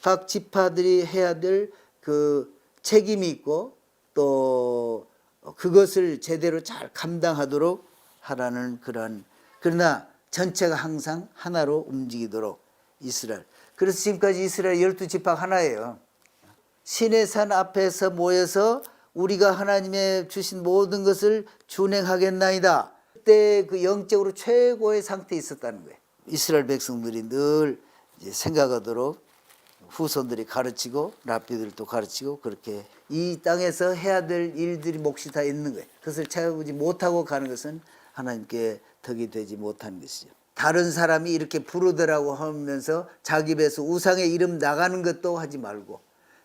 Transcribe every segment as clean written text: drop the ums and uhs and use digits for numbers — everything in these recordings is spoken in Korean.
각 지파들이 해야 될 그 책임이 있고 또 그것을 제대로 잘 감당하도록 하라는 그런, 그러나 전체가 항상 하나로 움직이도록 이스라엘. 그래서 지금까지 이스라엘 12지파가 하나예요. 시내산 앞에서 모여서 우리가 하나님의 주신 모든 것을 준행하겠나이다. 그때 그 영적으로 최고의 상태에 있었다는 거예요. 이스라엘 백성들이 늘 이제 생각하도록 후손들이 가르치고 랍비들도 가르치고 그렇게 이 땅에서 해야 될 일들이 몫이 다 있는 거예요. 그것을 채우지 못하고 가는 것은 하나님께 덕이 되지 못하는 것이죠. 다른 사람이 이렇게 부르더라고 하면서 자기 배에서 우상의 이름 나가는 것도 하지 말고,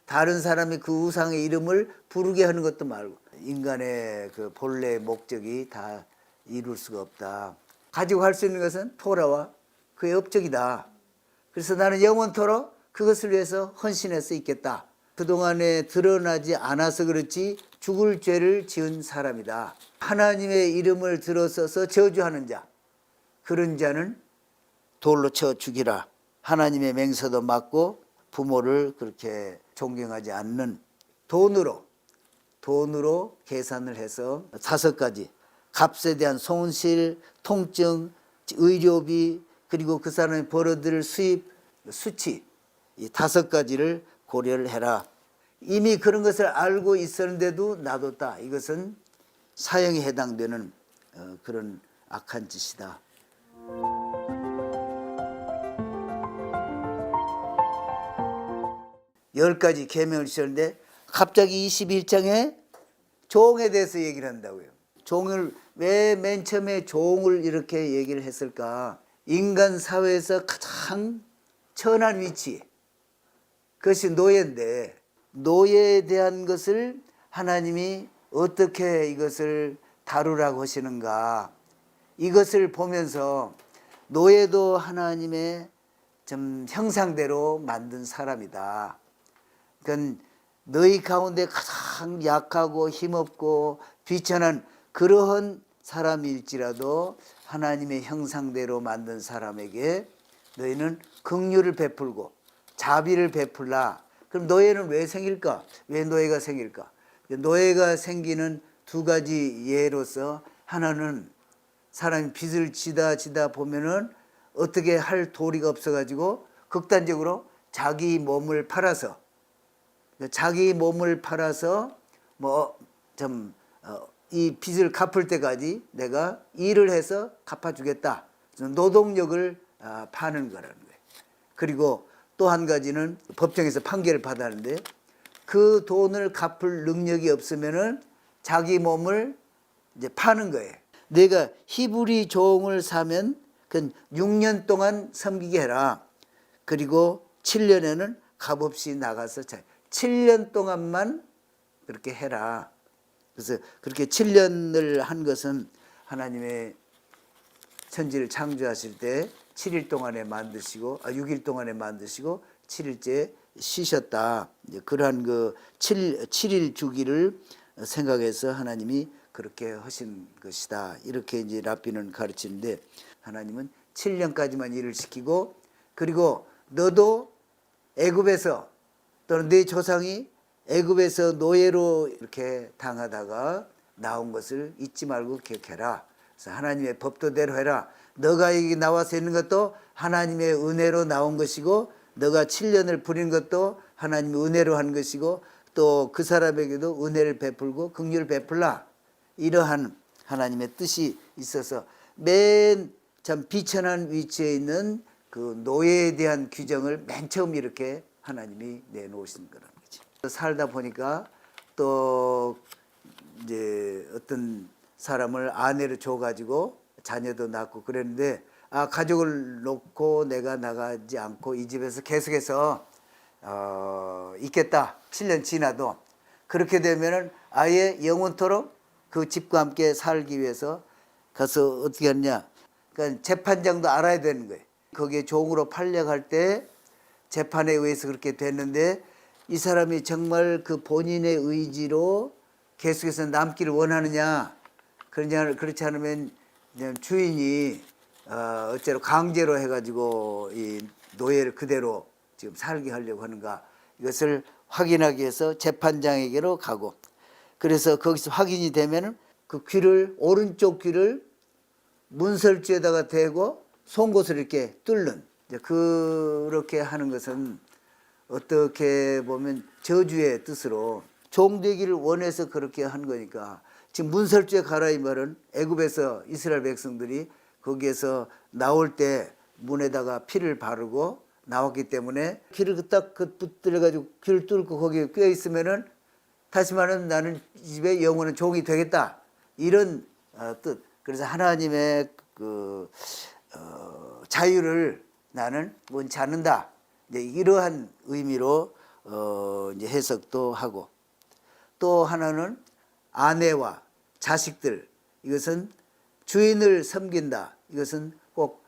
다른 사람이 그 우상의 이름을 부르게 하는 것도 말고, 인간의 그 본래의 목적이 다 이룰 수가 없다. 가지고 할 수 있는 것은 토라와 그의 업적이다. 그래서 나는 영원토록 그것을 위해서 헌신해서 있겠다. 그동안에 드러나지 않아서 그렇지 죽을 죄를 지은 사람이다. 하나님의 이름을 들어서서 저주하는 자, 그런 자는 돌로 쳐 죽이라. 하나님의 맹세도 맞고 부모를 그렇게 존경하지 않는, 돈으로 계산을 해서 5가지, 값에 대한 손실, 통증, 의료비, 그리고 그 사람이 벌어들일 수입, 수치, 이 5가지를 고려를 해라. 이미 그런 것을 알고 있었는데도 놔뒀다. 이것은 사형에 해당되는 그런 악한 짓이다. 열 가지 계명을 주셨는데 갑자기 21장에 종에 대해서 얘기를 한다고요. 종을 왜 맨 처음에 종을 이렇게 얘기를 했을까? 인간 사회에서 가장 천한 위치, 그것이 노예인데, 노예에 대한 것을 하나님이 어떻게 이것을 다루라고 하시는가, 이것을 보면서 노예도 하나님의 좀 형상대로 만든 사람이다. 그러니까 너희 가운데 가장 약하고 힘없고 비천한 그러한 사람일지라도 하나님의 형상대로 만든 사람에게 너희는 긍휼을 베풀고 자비를 베풀라. 그럼 노예는 왜 생길까? 왜 노예가 생길까? 노예가 생기는 2가지 예로서, 하나는 사람이 빚을 지다 보면은 어떻게 할 도리가 없어가지고 극단적으로 자기 몸을 팔아서 뭐 좀 이 빚을 갚을 때까지 내가 일을 해서 갚아주겠다. 노동력을 파는 거라는 거예요. 그리고 또 한 가지는 법정에서 판결을 받았는데 그 돈을 갚을 능력이 없으면은 자기 몸을 이제 파는 거예요. 내가 히브리 종을 사면 그 6년 동안 섬기게 해라. 그리고 7년에는 값없이 나가서 7년 동안만 그렇게 해라. 그래서 그렇게 7년을 한 것은 하나님의 천지를 창조하실 때 7일 동안에 만드시고 6일 동안에 만드시고 7일째 쉬셨다. 그러한 그 7일 주기를 생각해서 하나님이 그렇게 하신 것이다. 이렇게 이제 랍비는 가르치는데, 하나님은 7년까지만 일을 시키고, 그리고 너도 애굽에서 또는 네 조상이 애굽에서 노예로 이렇게 당하다가 나온 것을 잊지 말고 기억해라. 그래서 하나님의 법도대로 해라. 너가 여기 나와서 있는 것도 하나님의 은혜로 나온 것이고, 너가 7년을 부린 것도 하나님의 은혜로 한 것이고, 또 그 사람에게도 은혜를 베풀고 긍휼을 베풀라. 이러한 하나님의 뜻이 있어서 맨 참 비천한 위치에 있는 그 노예에 대한 규정을 맨 처음 이렇게 하나님이 내놓으신 거라는 거지. 살다 보니까 또 이제 어떤 사람을 아내로 줘가지고 자녀도 낳고 그랬는데, 가족을 놓고 내가 나가지 않고 이 집에서 계속해서 있겠다. 7년 지나도. 그렇게 되면은 아예 영원토록 그 집과 함께 살기 위해서 가서 어떻게 하느냐. 그러니까 재판장도 알아야 되는 거예요. 거기에 종으로 팔려갈 때 재판에 의해서 그렇게 됐는데, 이 사람이 정말 그 본인의 의지로 계속해서 남기를 원하느냐, 그렇지 않으면 주인이 어째로 강제로 해가지고 이 노예를 그대로 지금 살게 하려고 하는가, 이것을 확인하기 위해서 재판장에게로 가고, 그래서 거기서 확인이 되면은 그 귀를, 오른쪽 귀를 문설주에다가 대고 송곳을 이렇게 뚫는, 이제 그렇게 하는 것은 어떻게 보면 저주의 뜻으로 종되기를 원해서 그렇게 한 거니까, 지금 문설주에 가라 이 말은 애굽에서 이스라엘 백성들이 거기에서 나올 때 문에다가 피를 바르고 나왔기 때문에, 귀를 딱 붙들어 가지고 귀를 뚫고 거기에 꿰어 있으면은 다시 말하면 나는 이 집의 영원한 종이 되겠다, 이런 뜻. 그래서 하나님의 자유를 나는 원치 않는다, 이제 이러한 의미로 이제 해석도 하고, 또 하나는 아내와 자식들, 이것은 주인을 섬긴다, 이것은 꼭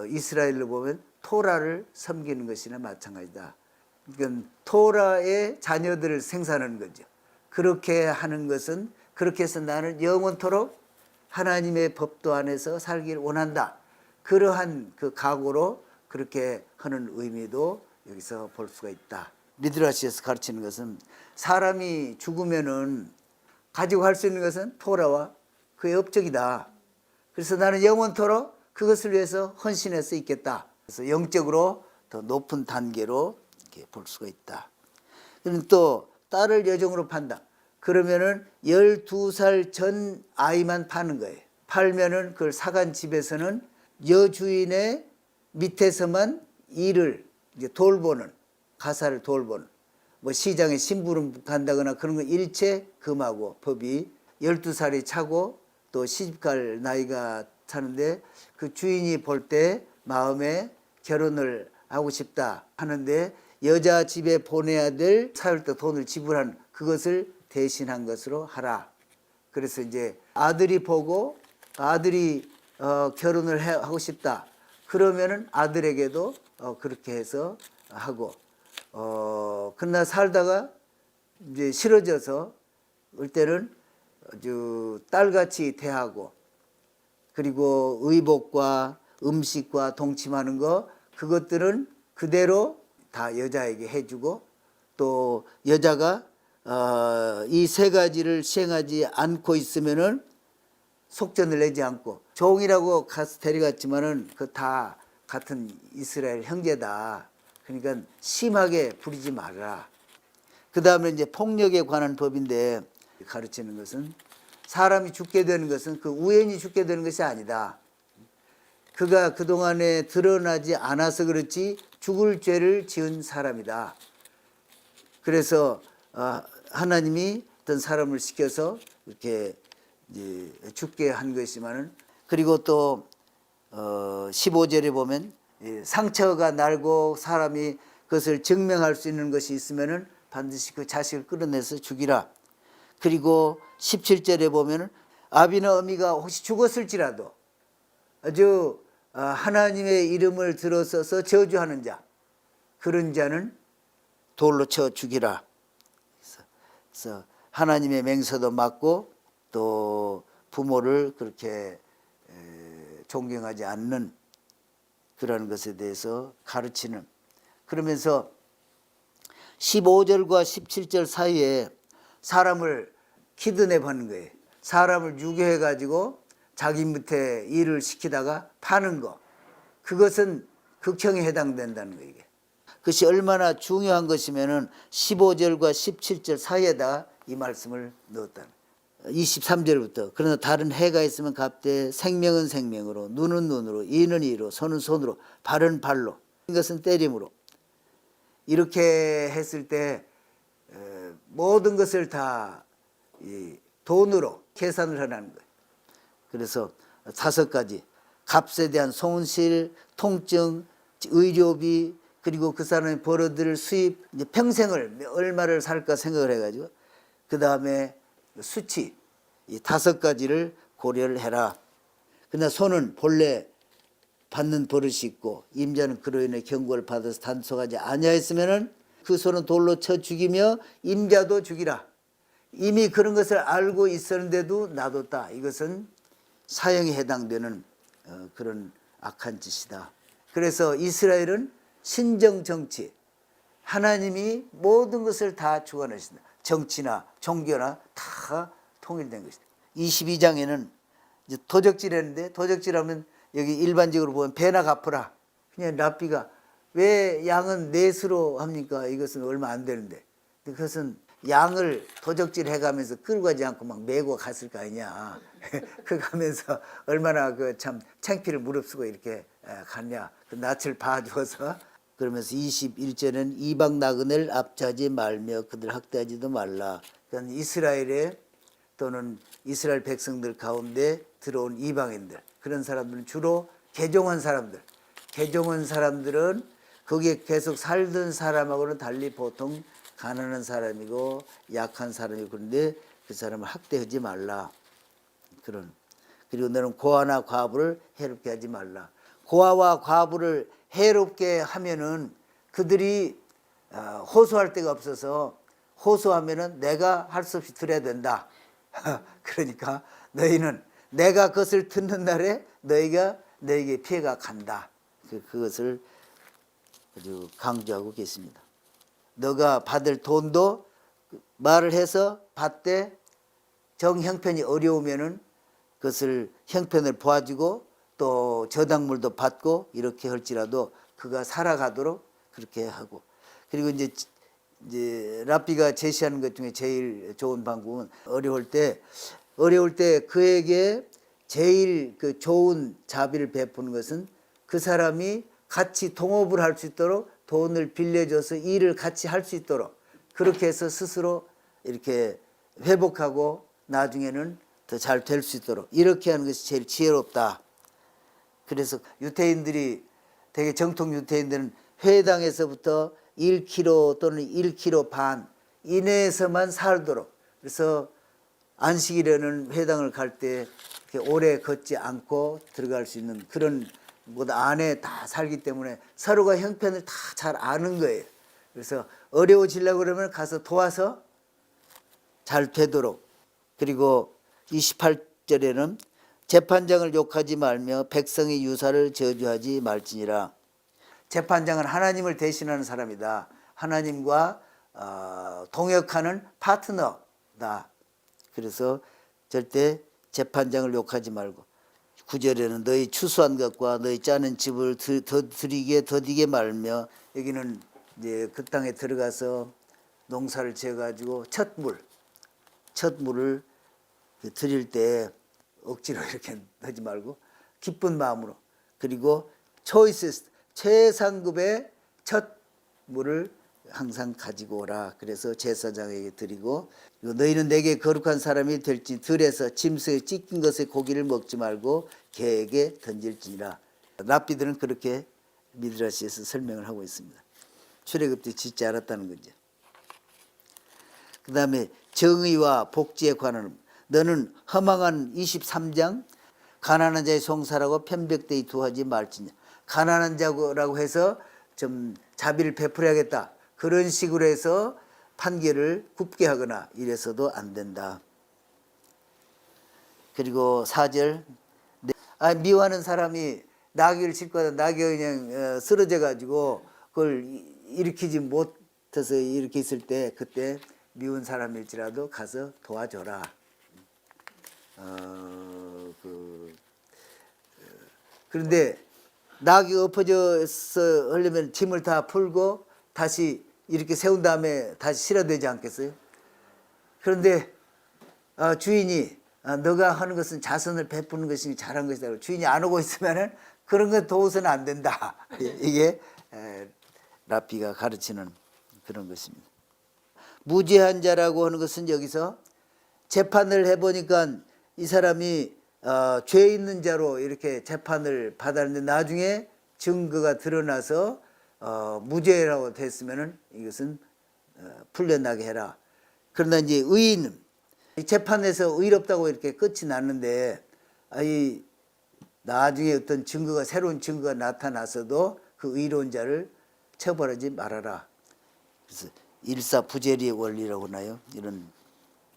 이스라엘로 보면 토라를 섬기는 것이나 마찬가지다. 그러니까 토라의 자녀들을 생산하는 거죠. 그렇게 하는 것은, 그렇게 해서 나는 영원토록 하나님의 법도 안에서 살기를 원한다, 그러한 그 각오로 그렇게 하는 의미도 여기서 볼 수가 있다. 미드라시에서 가르치는 것은 사람이 죽으면은 가지고 할 수 있는 것은 토라와 그의 업적이다. 그래서 나는 영원토록 그것을 위해서 헌신해서 있겠다. 그래서 영적으로 더 높은 단계로 이렇게 볼 수가 있다. 그럼 또 딸을 여종으로 판다. 그러면은 12살 전 아이만 파는 거예요. 팔면은 그걸 사간 집에서는 여주인의 밑에서만 일을 이제 돌보는, 가사를 돌보는, 뭐 시장에 심부름 간다거나 그런 거 일체 금하고, 법이 12살이 차고 또 시집갈 나이가 차는데 그 주인이 볼 때 마음에 결혼을 하고 싶다 하는데 여자 집에 보내야 될 사흘도 돈을 지불한 그것을 대신한 것으로 하라. 그래서 이제 아들이 보고 아들이 결혼을 하고 싶다 그러면은 아들에게도 그렇게 해서 하고, 그러나 살다가 이제 싫어져서 올 때는 아주 딸같이 대하고, 그리고 의복과 음식과 동침하는 거, 그것들은 그대로 다 여자에게 해주고, 또 여자가 이 세 가지를 시행하지 않고 있으면은 속전을 내지 않고, 종이라고 가서 데려갔지만은 그 다 같은 이스라엘 형제다. 그러니까 심하게 부리지 말아라. 그 다음에 이제 폭력에 관한 법인데 가르치는 것은 사람이 죽게 되는 것은 그 우연히 죽게 되는 것이 아니다. 그가 그동안에 드러나지 않아서 그렇지 죽을 죄를 지은 사람이다. 그래서 하나님이 어떤 사람을 시켜서 이렇게 이제 죽게 한 것이지만은, 그리고 또 15절에 보면 상처가 날고 사람이 그것을 증명할 수 있는 것이 있으면은 반드시 그 자식을 끌어내서 죽이라. 그리고 17절에 보면은 아비나 어미가 혹시 죽었을지라도 아주 하나님의 이름을 들어서서 저주하는 자, 그런 자는 돌로 쳐 죽이라. 그래서 하나님의 맹세도 맞고 또 부모를 그렇게 존경하지 않는 그런 것에 대해서 가르치는, 그러면서 15절과 17절 사이에 사람을 키드냅 하는 거예요. 사람을 유괴해 가지고 자기 밑에 일을 시키다가 파는 거, 그것은 극형에 해당된다는 거예요. 이게 그것이 얼마나 중요한 것이면은 15절과 17절 사이에다 이 말씀을 넣었다는 거예요. 23절부터 그러나 다른 해가 있으면 갚되 생명은 생명으로, 눈은 눈으로, 이는 이로, 손은 손으로, 발은 발로, 이것은 때림으로. 이렇게 했을 때 모든 것을 다 돈으로 계산을 하라는 거예요. 그래서 5가지, 값에 대한 손실, 통증, 의료비, 그리고 그 사람이 벌어들일 수입, 이제 평생을 얼마를 살까 생각을 해가지고, 그 다음에 수치, 이 5가지를 고려를 해라. 그러나 손은 본래 받는 버릇이 있고 임자는 그로 인해 경고를 받아서 단속하지 아니하였으면은 그 손은 돌로 쳐 죽이며 임자도 죽이라. 이미 그런 것을 알고 있었는데도 놔뒀다. 이것은 사형에 해당되는 그런 악한 짓이다. 그래서 이스라엘은 신정 정치. 하나님이 모든 것을 다 주관하신다. 정치나 종교나 다 통일된 것이다. 22장에는 이제 도적질했는데, 도적질하면 여기 일반적으로 보면 배나 갚으라. 그냥 랍비가 왜 양은 넷으로 합니까? 이것은 얼마 안 되는데. 그것은 양을 도적질 해가면서 끌고 가지 않고 막 메고 갔을 거 아니냐. 그 가면서 얼마나 그 참 창피를 무릅쓰고 이렇게 갔냐. 그 낯을 봐주어서. 그러면서 21절에는 이방 나그네를 압제하지 말며 그들 학대하지도 말라. 그러니까 이스라엘에 또는 이스라엘 백성들 가운데 들어온 이방인들, 그런 사람들은 주로 개종한 사람들. 개종한 사람들은 거기에 계속 살던 사람하고는 달리 보통 가난한 사람이고 약한 사람이고, 그런데 그 사람을 학대하지 말라. 그리고 너는 고아나 과부를 해롭게 하지 말라. 고아와 과부를 해롭게 하면은 그들이 호소할 데가 없어서, 호소하면은 내가 할 수 없이 들어야 된다. 그러니까 너희는 내가 그것을 듣는 날에 너에게 피해가 간다. 그것을 아주 강조하고 계십니다. 너가 받을 돈도 말을 해서 받되 정 형편이 어려우면은 그것을 형편을 보아주고 또 저당물도 받고 이렇게 할지라도 그가 살아가도록 그렇게 하고. 그리고 이제 랍비가 제시하는 것 중에 제일 좋은 방법은 어려울 때 그에게 제일 그 좋은 자비를 베푸는 것은 그 사람이 같이 동업을 할 수 있도록 돈을 빌려줘서 일을 같이 할 수 있도록 그렇게 해서 스스로 이렇게 회복하고 나중에는 더 잘 될 수 있도록 이렇게 하는 것이 제일 지혜롭다. 그래서 유태인들이, 되게 정통 유태인들은 회당에서부터 1km 또는 1km 반 이내에서만 살도록, 그래서 안식일에는 회당을 갈 때 오래 걷지 않고 들어갈 수 있는 그런 곳 안에 다 살기 때문에 서로가 형편을 다 잘 아는 거예요. 그래서 어려워지려고 그러면 가서 도와서 잘 되도록. 그리고 28절에는 재판장을 욕하지 말며 백성의 유사를 저주하지 말지니라. 재판장은 하나님을 대신하는 사람이다. 하나님과 동역하는 파트너다. 그래서 절대 재판장을 욕하지 말고, 9절에는 너희 추수한 것과 너희 짜는 집을 더디게 말며, 여기는 이제 그 땅에 들어가서 농사를 지어가지고 첫 물을 드릴 때 억지로 이렇게 하지 말고 기쁜 마음으로, 그리고 초이스트 최상급의 첫 물을 항상 가지고 오라. 그래서 제사장에게 드리고, 너희는 내게 거룩한 사람이 될지 들에서 짐승에 찢긴 것의 고기를 먹지 말고 개에게 던질지니라. 랍비들은 그렇게 미드라시에서 설명을 하고 있습니다. 출애굽때 짓지 않았다는 거죠. 그 다음에 정의와 복지에 관한, 너는 허망한 23장 가난한 자의 송사라고 편백되이 두하지 말지냐. 가난한 자라고 해서 좀 자비를 베풀어야겠다, 그런 식으로 해서 판결을 굽게 하거나 이래서도 안 된다. 그리고 4절, 미워하는 사람이 나귀를 싣고 하다 나귀가 그냥 쓰러져 가지고 그걸 일으키지 못해서 이렇게 있을 때, 그때 미운 사람일지라도 가서 도와줘라. 그런데 나귀가 엎어져서 하려면 짐을 다 풀고 다시 이렇게 세운 다음에 다시 실어야 되지 않겠어요? 그런데 주인이 너가 하는 것은 자선을 베푸는 것이 잘한 것이다. 주인이 안 오고 있으면은 그런 거 도와서는 안 된다. 이게 랍비가 가르치는 그런 것입니다. 무죄한 자라고 하는 것은 여기서 재판을 해보니까 이 사람이 죄 있는 자로 이렇게 재판을 받았는데 나중에 증거가 드러나서 무죄라고 됐으면은 이것은 풀려나게 해라. 그러나 이제 의인, 재판에서 의롭다고 이렇게 끝이 났는데 이 나중에 어떤 증거가, 새로운 증거가 나타나서도 그 의로운 자를 처벌하지 말아라. 그래서 일사부재리의 원리라고 하나요? 이런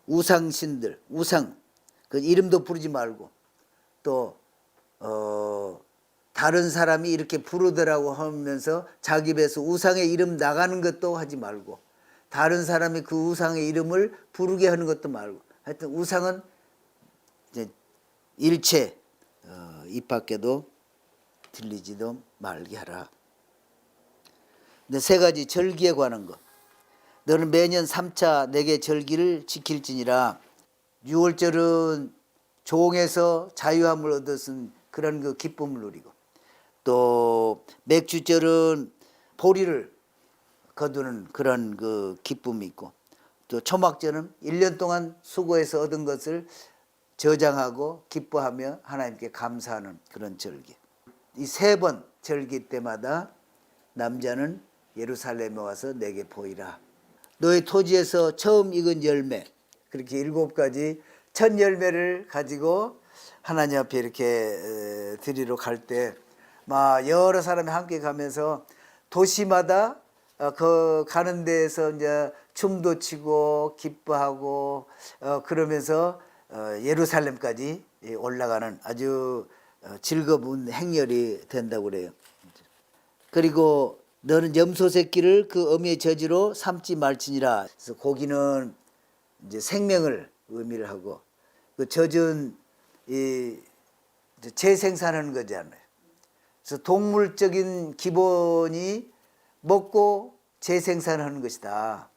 우상신들, 우상 그 이름도 부르지 말고 또 다른 사람이 이렇게 부르더라고 하면서 자기 입에서 우상의 이름 나가는 것도 하지 말고, 다른 사람이 그 우상의 이름을 부르게 하는 것도 말고, 하여튼 우상은 이제 일체 입 밖에도 들리지도 말게 하라. 근데 세 가지 절기에 관한 것. 너는 매년 3차 내게 절기를 지킬지니라. 6월절은 종에서 자유함을 얻었은 그런 그 기쁨을 누리고, 또 맥주절은 보리를 거두는 그런 그 기쁨이 있고, 또 초막절은 1년 동안 수고해서 얻은 것을 저장하고 기뻐하며 하나님께 감사하는 그런 절기. 이 세 번 절기 때마다 남자는 예루살렘에 와서 내게 보이라. 너의 토지에서 처음 익은 열매, 그렇게 7가지 첫 열매를 가지고 하나님 앞에 이렇게 드리러 갈 때 막 여러 사람이 함께 가면서 도시마다 그 가는 데에서 이제 춤도 추고 기뻐하고 그러면서 예루살렘까지 올라가는 아주 즐거운 행렬이 된다고 그래요. 그리고 너는 염소 새끼를 그 어미의 저지로 삼지 말지니라. 그래서 고기는 이제 생명을 의미를 하고, 그 젖은 이 재생산하는 거잖아요. 그래서 동물적인 기본이 먹고 재생산하는 것이다.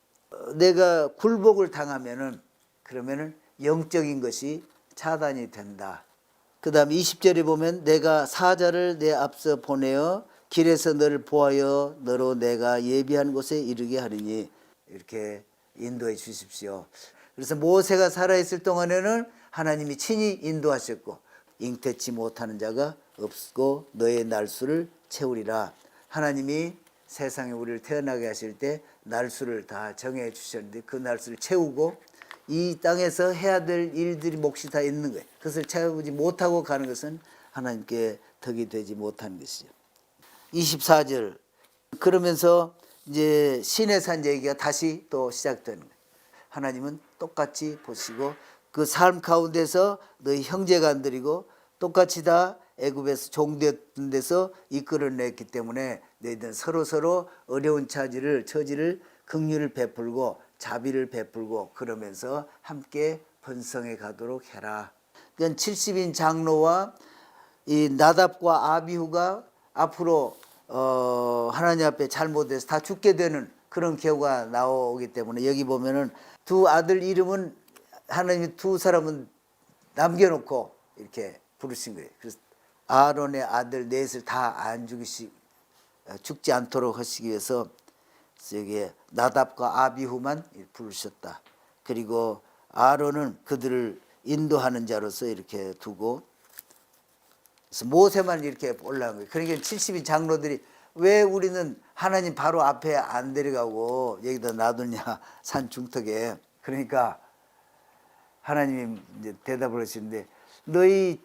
내가 굴복을 당하면은 그러면은 영적인 것이 차단이 된다. 그 다음 20절에 보면 내가 사자를 내 앞서 보내어 길에서 너를 보하여 너로 내가 예비한 곳에 이르게 하리니, 이렇게 인도해 주십시오. 그래서 모세가 살아있을 동안에는 하나님이 친히 인도하셨고, 잉태치 못하는 자가 없고 너의 날수를 채우리라. 하나님이 세상에 우리를 태어나게 하실 때 날수를 다 정해 주셨는데 그 날수를 채우고, 이 땅에서 해야 될 일들이 몫이 다 있는 거예요. 그것을 채우지 못하고 가는 것은 하나님께 덕이 되지 못하는 것이죠. 24절. 그러면서 이제 시내산 얘기가 다시 또 시작되는 거예요. 하나님은 똑같이 보시고 그 삶 가운데서 너희 형제간들이고 똑같이 다 애굽에서 종되었던 데서 이끌어냈기 때문에 너희들은 서로 어려운 처지를 긍휼을 베풀고 자비를 베풀고 그러면서 함께 번성해 가도록 해라. 그러니까 70인 장로와 이 나답과 아비후가 앞으로 하나님 앞에 잘못해서 다 죽게 되는 그런 경우가 나오기 때문에, 여기 보면은 두 아들 이름은 하나님이 두 사람은 남겨놓고 이렇게 부르신 거예요. 그래서 아론의 아들 넷을 다 안 죽지 않도록 하시기 위해서 여기에 나답과 아비후만 부르셨다. 그리고 아론은 그들을 인도하는 자로서 이렇게 두고, 그래서 모세만 이렇게 올라간 거예요. 그러니까 70인 장로들이 왜 우리는 하나님 바로 앞에 안 데려가고 여기다 놔두냐, 산 중턱에. 그러니까 하나님이 이제 대답을 하시는데, 너희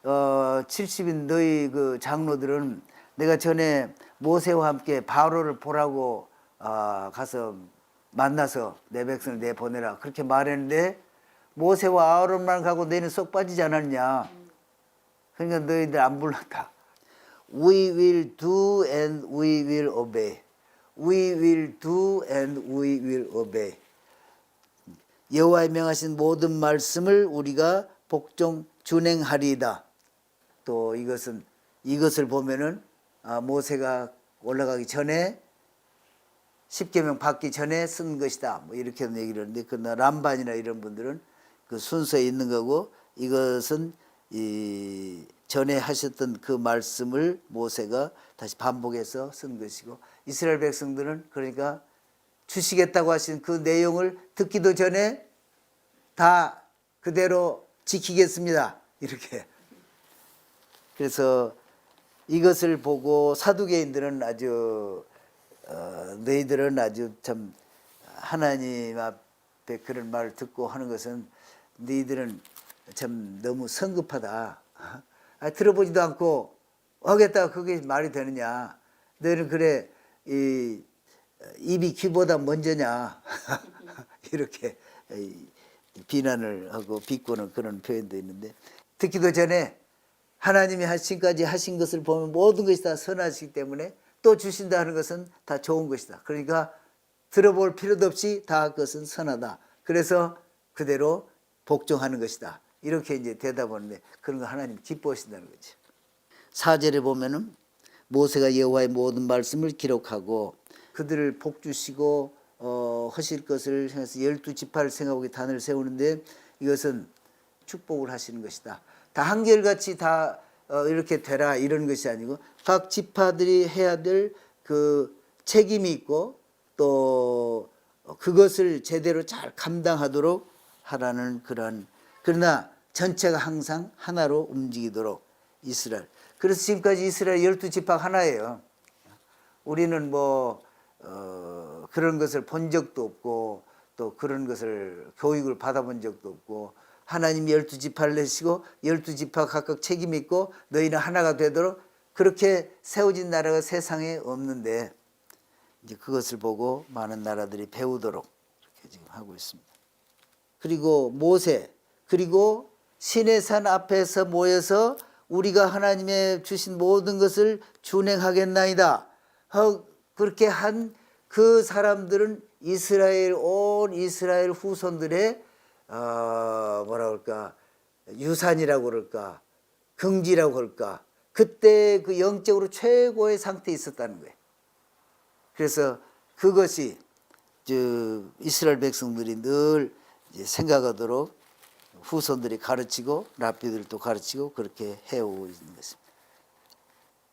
70인 너희 그 장로들은 내가 전에 모세와 함께 바로를 보라고 가서 만나서 내 백성을 내보내라 그렇게 말했는데, 모세와 아론만 가고 너희는 쏙 빠지지 않았냐. 그러니까 너희들 안 불렀다. We will do and we will obey. We will do and we will obey. 여호와의 명하신 모든 말씀을 우리가 복종 준행하리이다. 또 이것을 보면은 모세가 올라가기 전에 10계명 받기 전에 쓴 것이다. 뭐 이렇게 얘기를 하는데, 그 람반이나 이런 분들은 그 순서에 있는 거고, 이것은 이 전에 하셨던 그 말씀을 모세가 다시 반복해서 쓴 것이고, 이스라엘 백성들은 그러니까 주시겠다고 하신 그 내용을 듣기도 전에 다 그대로 지키겠습니다. 이렇게. 그래서 이것을 보고 사두개인들은 아주 너희들은 아주 참 하나님 앞에 그런 말을 듣고 하는 것은 너희들은 참 너무 성급하다. 들어보지도 않고 하겠다 그게 말이 되느냐. 너희는 그래 입이 귀보다 먼저냐. 이렇게 비난을 하고 비꼬는 그런 표현도 있는데, 듣기도 전에 하나님이 지금까지 하신 것을 보면 모든 것이 다 선하시기 때문에 또 주신다는 것은 다 좋은 것이다. 그러니까 들어볼 필요도 없이 다 그것은 선하다. 그래서 그대로 복종하는 것이다. 이렇게 이제 대답하는데 그런 거 하나님 기뻐하신다는 거죠. 4절에 보면은 모세가 여호와의 모든 말씀을 기록하고 그들을 복 주시고 하실 것을 해서 12지파를 생각하고 단을 세우는데 이것은 축복을 하시는 것이다. 다 한결같이 다 이렇게 되라 이런 것이 아니고 각 지파들이 해야 될 그 책임이 있고 또 그것을 제대로 잘 감당하도록 하라는 그런, 그러나 전체가 항상 하나로 움직이도록 이스라엘. 그래서 지금까지 이스라엘 12지파가 하나예요. 우리는 뭐 그런 것을 본 적도 없고 또 그런 것을 교육을 받아본 적도 없고 하나님이 12지파를 내시고 12지파 각각 책임이 있고 너희는 하나가 되도록 그렇게 세워진 나라가 세상에 없는데 이제 그것을 보고 많은 나라들이 배우도록 이렇게 지금 하고 있습니다. 그리고 모세, 그리고 시내산 앞에서 모여서 우리가 하나님의 주신 모든 것을 준행하겠나이다. 그렇게 한 그 사람들은 온 이스라엘 후손들의 뭐라 그럴까, 유산이라고 그럴까, 긍지라고 그럴까, 그때 그 영적으로 최고의 상태에 있었다는 거예요. 그래서 그것이 이스라엘 백성들이 늘 생각하도록 후손들이 가르치고 랍비들도 가르치고 그렇게 해오고 있는 것입니다.